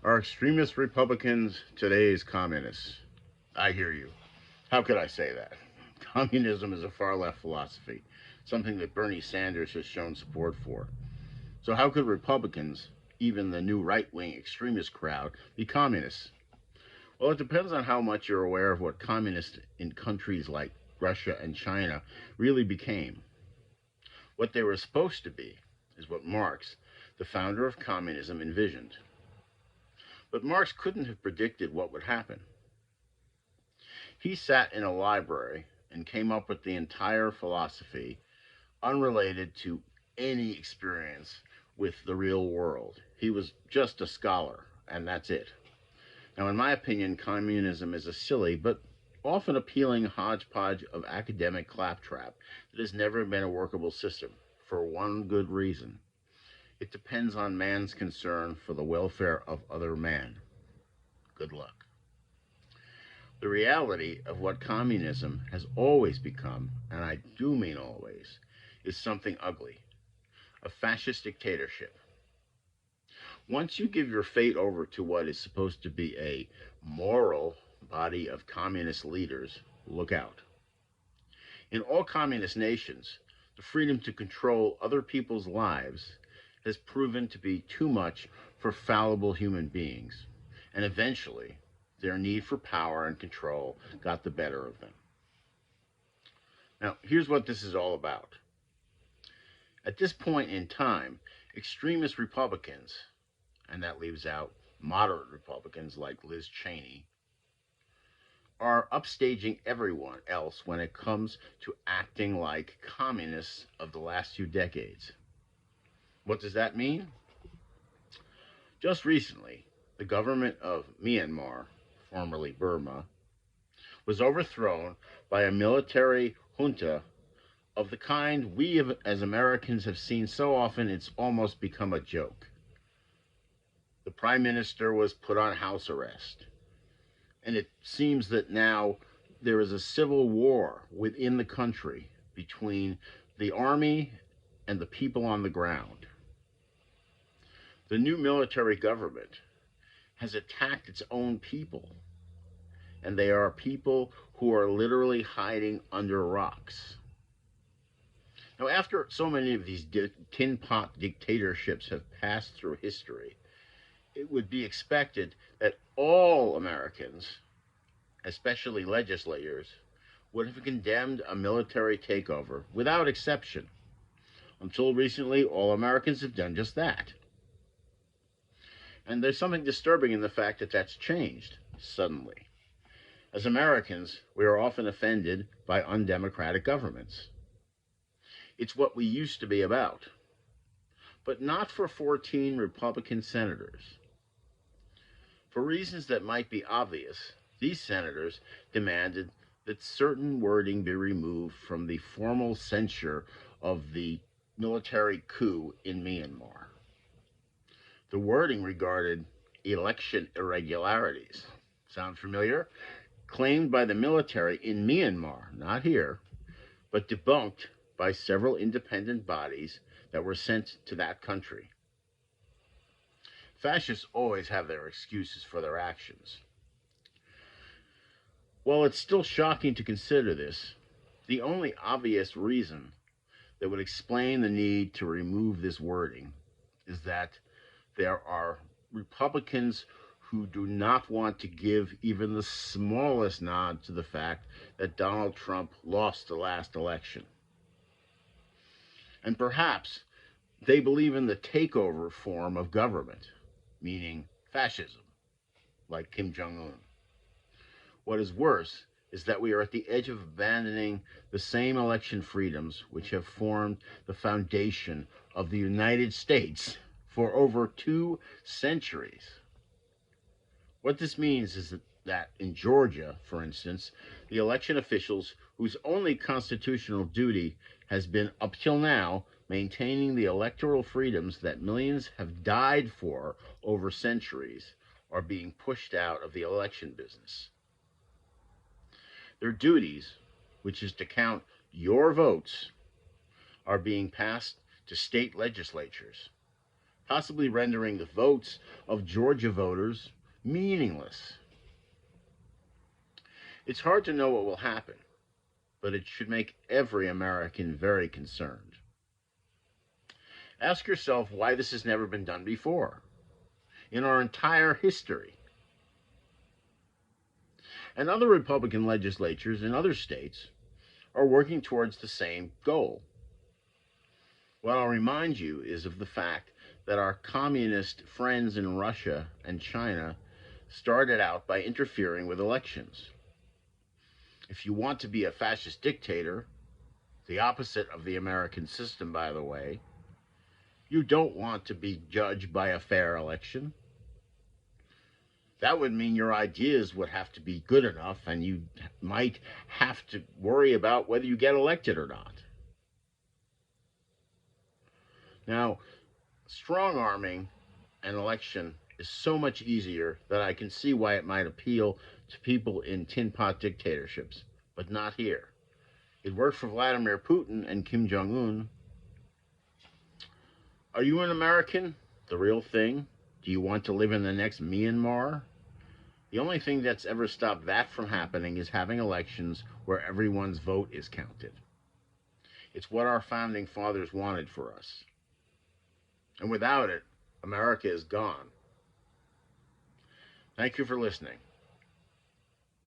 Are extremist Republicans today's communists? I hear you. How could I say that? Communism is a far left philosophy, something that Bernie Sanders has shown support for. So, how could Republicans, even the new right wing extremist crowd, be communists? Well, it depends on how much you're aware of what communists in countries like Russia and China really became. What they were supposed to be is what Marx, the founder of communism, envisioned. But Marx couldn't have predicted what would happen. He sat in a library and came up with the entire philosophy unrelated to any experience with the real world. He was just a scholar, and that's it. Now, in my opinion, communism is a silly but often appealing hodgepodge of academic claptrap that has never been a workable system, for one good reason. It depends on man's concern for the welfare of other men. Good luck. The reality of what communism has always become, and I do mean always, is something ugly, a fascist dictatorship. Once you give your fate over to what is supposed to be a moral body of communist leaders, look out. In all communist nations, the freedom to control other people's lives has proven to be too much for fallible human beings, and eventually their need for power and control got the better of them. Now, here's what this is all about. At this point in time, extremist Republicans, and that leaves out moderate Republicans like Liz Cheney, are upstaging everyone else when it comes to acting like communists of the last few decades. What does that mean? Just recently, the government of Myanmar, formerly Burma, was overthrown by a military junta of the kind we as Americans have seen so often it's almost become a joke. The prime minister was put on house arrest. And it seems that now there is a civil war within the country between the army and the people on the ground. The new military government has attacked its own people, and they are people who are literally hiding under rocks. Now, after so many of these tin pot dictatorships have passed through history, it would be expected that all Americans, especially legislators, would have condemned a military takeover without exception. Until recently, all Americans have done just that. And there's something disturbing in the fact that that's changed suddenly. As Americans, we are often offended by undemocratic governments. It's what we used to be about, but not for 14 Republican senators. For reasons that might be obvious, these senators demanded that certain wording be removed from the formal censure of the military coup in Myanmar. The wording regarded election irregularities. Sound familiar? Claimed by the military in Myanmar, not here, but debunked by several independent bodies that were sent to that country. Fascists always have their excuses for their actions. While it's still shocking to consider this, the only obvious reason that would explain the need to remove this wording is that there are Republicans who do not want to give even the smallest nod to the fact that Donald Trump lost the last election. And perhaps they believe in the takeover form of government, meaning fascism, like Kim Jong un. What is worse is that we are at the edge of abandoning the same election freedoms which have formed the foundation of the United States for over 2 centuries. What this means is that in Georgia, for instance, the election officials whose only constitutional duty has been up till now maintaining the electoral freedoms that millions have died for over centuries are being pushed out of the election business. Their duties, which is to count your votes, are being passed to state legislatures, possibly rendering the votes of Georgia voters meaningless. It's hard to know what will happen, but it should make every American very concerned. Ask yourself why this has never been done before in our entire history. And other Republican legislatures in other states are working towards the same goal. What I'll remind you is of the fact that our communist friends in Russia and China started out by interfering with elections. If you want to be a fascist dictator, the opposite of the American system, by the way, you don't want to be judged by a fair election. That would mean your ideas would have to be good enough, and you might have to worry about whether you get elected or not. Now, strong arming an election is so much easier that I can see why it might appeal to people in tin pot dictatorships, but not here. It worked for Vladimir Putin and Kim Jong-un. Are you an American? The real thing? Do you want to live in the next Myanmar? The only thing that's ever stopped that from happening is having elections where everyone's vote is counted. It's what our founding fathers wanted for us. And without it, America is gone. Thank you for listening.